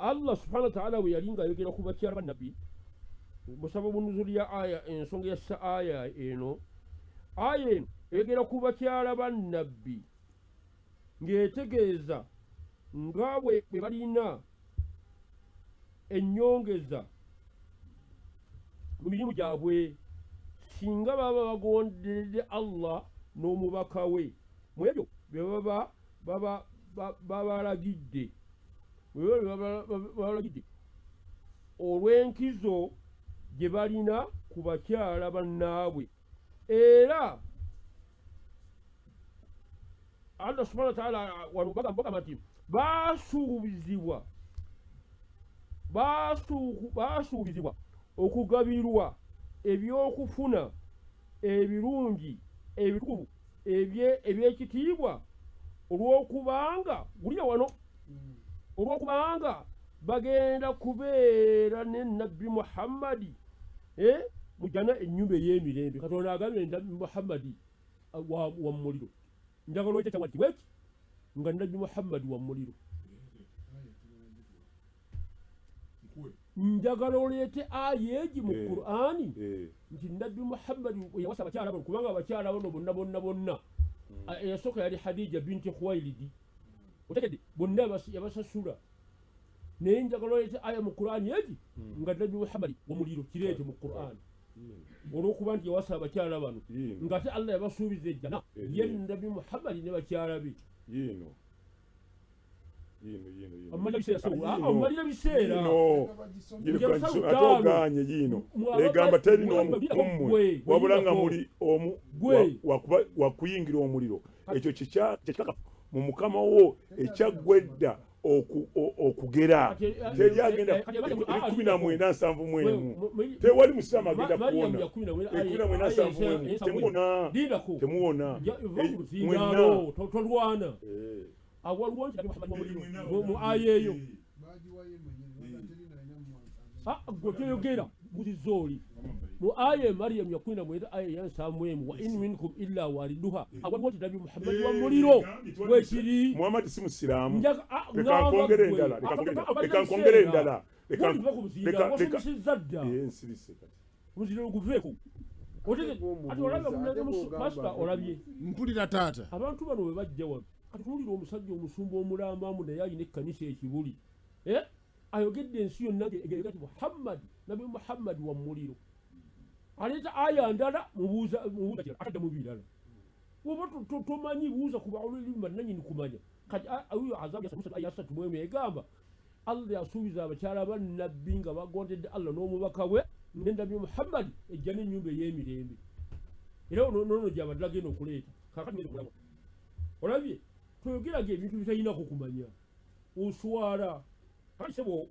Allah subhanahu wa ta'ala we yalinga yogera ku bakyala ba nabbi musababu nuzuli ya aya ensonga ya aya eno yogera ku bakyala ba nabbi ng'etegeeza nga bwe balina ennyongeza mu mirimu gyabwe singa baba bagondedde Allah n'omubaka we mu ebyo bye baba babalagidde olw'enkizo gye balina ku bakyala bannaabwe. Era Allah subhanahu wa ta'ala wano bagamba nti baasuubizibwa okugabirwa ebyokufuna ebirungi ebitukuvu ebyekitiibwa olw'okubanga bagenda kubeera ne nabbi Muhammadi mujana ennyumba ey'emirembe. Katonda agambye nabbi Muhammadi wa muliro, njagala oyite kyawati bweki nga nabbi Muhammadi wa muliro. Njagala oleete aya egi mu Qur'ani nti nabbi Muhammadi yawasa abakyala bano, kubanga abakyala bano bonna eyasooka yali Hadija binti Khuwailidi, otegedde bonna yabasasula. Naye njagala oleete aya mu Qur'ani egi nga nabbi Muhammadi wa muliro, kireete mu Qur'ani olw'okuba nti yawasa abakyala bano ng'ate Allah yabasuubiza ejjana ye nabbi Muhammadi ne bakyala be. Amalira biseera atoganye yino egamba teri n'omukummwe wabula nga muli omu wakuyingira omuliro. Ekyo kyekikakafu mu mukama wo ekyaggwedda okugera teryagenda 1971 tewali musama agenda kuwona 1971 temuwona mwenna tolwana awaliwo nti mu aya eyo gwe toyogera buzizooli mu aya Maryam yakwina mwera aya yansamwemu wa in minkum illa waliduha awaliwo nti nabbi Muhammad wa muliro wekiri. Muhammad si musiramu. Leka nkongere endala muziro guveeko olabye mpulira taata abantu bano bwe bajja wano katutuulira omusajja omusumba omulambaamu naye alina ekkanisa ekibuli ayogedde ensi yonna egati nabbi Muhammad wa muliro. Aleeta aya ndala mubuuza atadde mu birala woba tomanyi buuza ku bawulirivu bannannyini kumanya kati ayo azabu aya 3 egamba Allah yasuubiza abakyala ba nabbi nga bagondedde Allah n'omubaka we ne nabbi Muhammad ejja n'ennyumba ey'emirembe. Era nono gyabadde agenda okuleeta kakati olabye toyogeraga ebintu bitalinako kumanya oswala kati sebo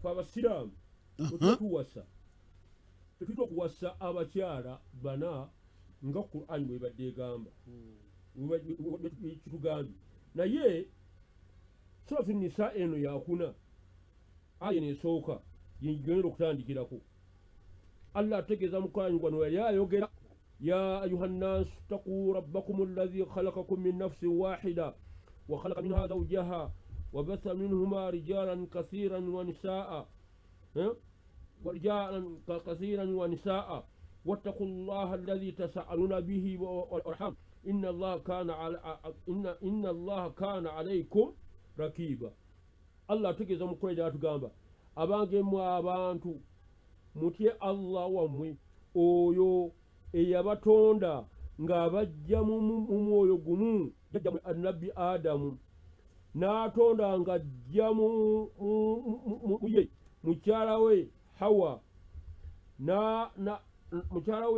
fe abasiraamu tetuwasa okuwasa abakyala bana nga Qur'ani bwebadde egamba kitugambye. Naye suratu Nisa eno yakuna aya nesooka yegenda okutandikirako. Allah ategeeza mu Qur'ani gwano yali ayogera ya ayuha nnasu taquu rabbakum alladhi khalaqakum min nafsin wahida wa khalaqa minha zawjaha wa batha minhuma rijalan kathiran wa nisaa واتقوا الله الذي تساءلون به والأرحام إن الله كان عليكم رقيبا. Allah ategeeza mu Qur'ani atugamba abange mu abantu mutye Allah wammwe oyo eyabatonda ng'abajja mu mwoyo gumu jajja mu nabbi Adamu n'atonda ng'ajja mukyala we Hawa mukyala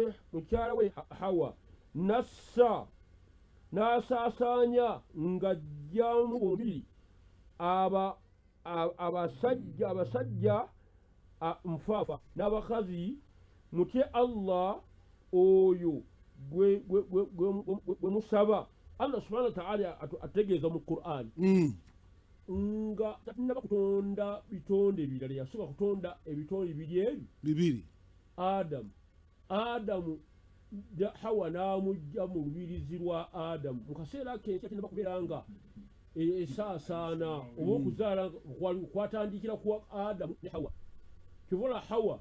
we Hawa n'asaasaanya ng'ajja mu bombi abasajja nfaafa n'abakazi mutye Allah oyo gwe musaba. Allah subhanahu wa ta'ala ategeeza mu Qur'ani nga tatunaba kutonda bitonde ebirala yasooka kutonda ebitonde bibiri Adamu Hawa n'amujja mu lubirizi lwa Adamu mu kaseera kenshi atinaba kubeera nga esaasaana oba okuzaala kwatandikira ku Adamu ne Hawa. Kivola Hawa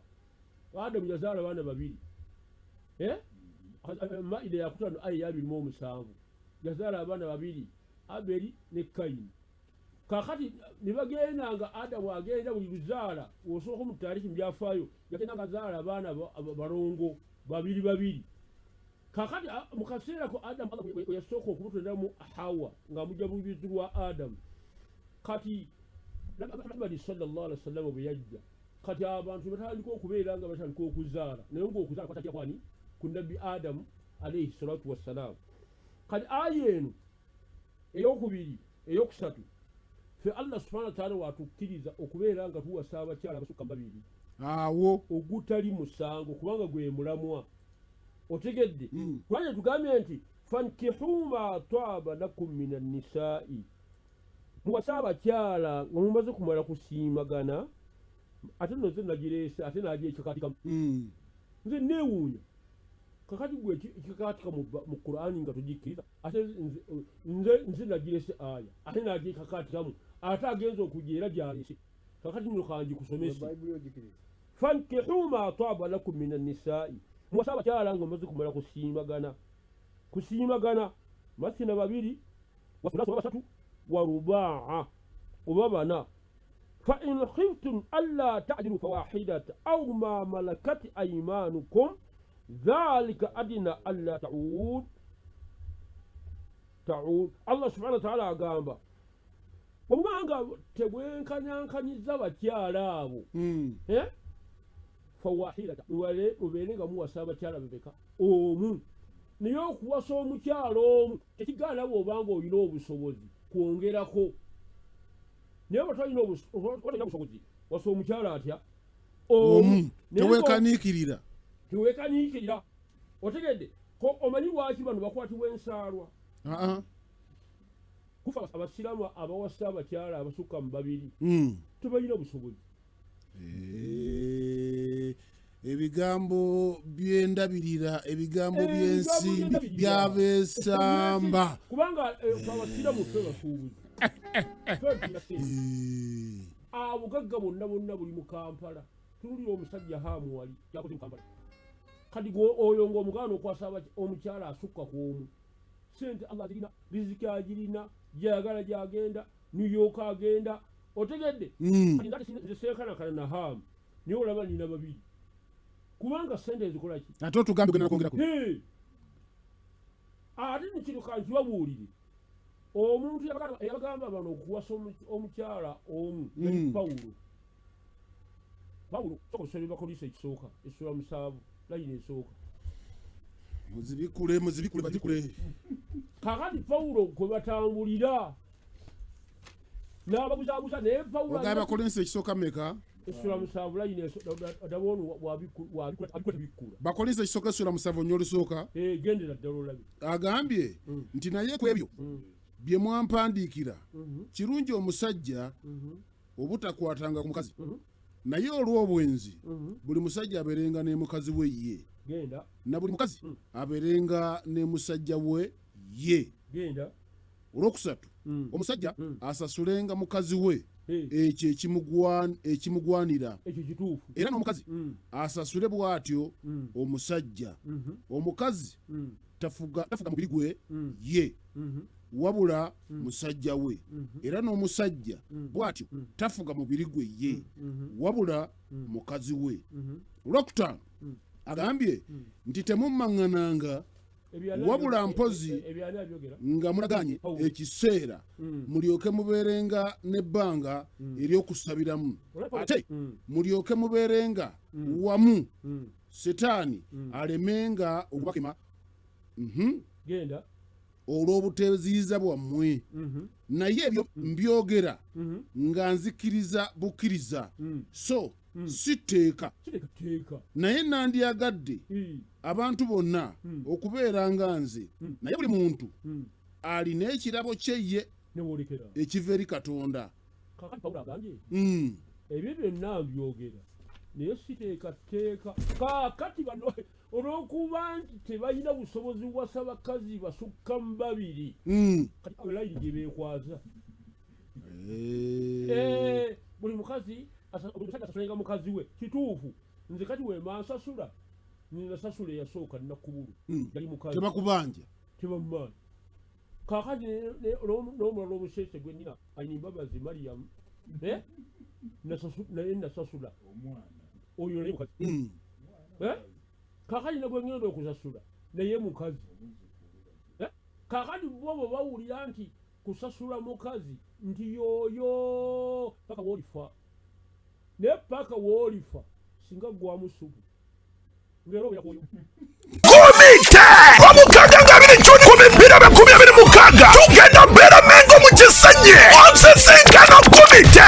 Adamu yazaala abaana babiri. Maida yakutano aya 27 yazaala abaana babiri, Aberi ne Kayini. Kakati nibagendanga Adamu agenda buli luzaala osooka mu taariki byafaayo yagendanga azaala abaana balongo babiri. Kakati mu kaseera ko Adamu yasooka okumutondamu Hawa ng'amujja mu lubiri lwa Adamu. Kati Muhammad sallallahu alaihi wasallam bwe yajja, kati abantu batandika okubeera nga batandika okuzaala, naye ng'okuzaala kwatajja kwani ku nabbi Adamu alayhi salatu wassalam. Kati aya eno ey'okubiri ey'okusatu fe Allah subhanahu wa ta'ala watukkiriza okubeera nga tuwasa abakyala abasukka babiri awo ogutali musango kubanga gwe mulamwa. Otegedde kubanga tugambye nti fankihu ma twaba lakum minan nisaa'i, muwasa abakyala nga mumaze kumala kusiimagana. Ate nno nze nagireese ate nagira ekikatikamu nze neewuunya kakati gwe ekikakatika mu Qur'ani nga tugikkiriza, ate nze nagireese aya ate nagira ekikatikamu ate agenza okugyera gyalese. Kakati nno kangikusomese fankihu ma twaba lakum minan nisaa'i, muwasa abakyala nga mumaze kumala kusiimagana masina babiri wa thulatha basatu wa rubaa oba bana. fa in khiftum alla ta'dilu fawahidatan aw ma malakat aymanukum dhalika adna alla ta'ud. Allah subhanahu wa ta'ala agamba omanga tebwenkanyankanyiza bakyala abo fawahidatan wale ubelenga muwasa abakyala bebeka omu. Naye okuwasa omukyala omu tekigaana bw'obanga olina obusobozi kwongerako. Naye batolina obusobozi wasa omukyala atya omu tewekaniikirira. Otegedde ko omanyi lwaki bano bakwatibwa ensaalwa? Kufa abasiraamu abawasa abakyala abasukka mu babiri tebalina busobozi. Ebigambo byendabirira, ebigambo by'ensimbi byabeesamba kubanga abasiraamu ffe basuubuzi abugagga bonna buli mu Kampala. Tululira omusajja Hamu wali yakoze mu Kampala. Kati oyo ng'omugaana okwasa omukyala asukka ku omu, sente Allah zirina, riziki agirina, gyayagala gyagenda, New York agenda. Otegedde kati seekanakana na Hamu niye olaba nina babiri kubanga sente ezikola ki? Ate otugambe gwe nakwongerako. Ate nekino kankibabuulire omuntu yabagamba bano okuwasa omukyala omu Pawulo soka tusome Bakolisi ekisooka essula 7 layini esooka. Muzibikule bazikule. Kakati Pawulo kwe batambulira n'ababuzabuza naye Pawulo ogamba Bakolisi ekisooka mmeka? essula 7 layini adabonu wabikula bikkula. Bakolisi ekisooka essula 7 nnyo olusooka gendera ddala olabe agambye nti naye ku ebyo bye mwampandiikira kirungi omusajja obutakwatanga ku mukazi, naye olw'obwenzi buli musajja abeerenga ne mukazi we ye, na buli mukazi abeerenga ne musajja we ye. Olwokusatu omusajja asasulenga mukazi we ekyo ekimugwanira, era n'omukazi asasule bw'atyo omusajja. Omukazi tafuga mubiri gwe ye wabula musajja we, era n'omusajja bw'atyo tafuga mubiri gwe ye wabula mukazi we. Olwokutaano agambye nti temummaŋŋananga wabula mpozi nga mulaganye ekiseera mulyoke mubeerenga n'ebbanga ery'okusabiramu, ate mulyoke mubeerenga wamu Setaani alemenga okubakema olw'obuteeziyiza bwammwe. Naye ebyo mbyogera nga nzikiriza bukkiriza, so si tteeka, naye nandyagadde abantu bonna okubeera nga nze, naye buli muntu alina ekirabo kye ye ekiva eri Katonda. Ebyo byonna mbyogera naye siteekateeka. Kaakati bano olw'okuba nti tebalina busobozi wasa bakazi basukka mu babiri kati layini gye beekwaza buli mukazi omusajja asasulenga mukazi we kituufu nze kati wema nsasula ninasasula eyasooka nakubulu yali mukazi tebakubanja tebamumanyi kaakati n'omulala omusese gwe nina alina embabazi mariyamu naye nasasula oyo naye mukazi kaakati nagwe ngenda okusasula naye mukazi kaakati bobo bawulira nti kusasula mukazi nti yoyo paka woolifa naye paka woolifa singa gwamu supu ngero oyakoyo komite omukaaga nga 2012 tugenda beera mengo mu kisanye onsisinkano komite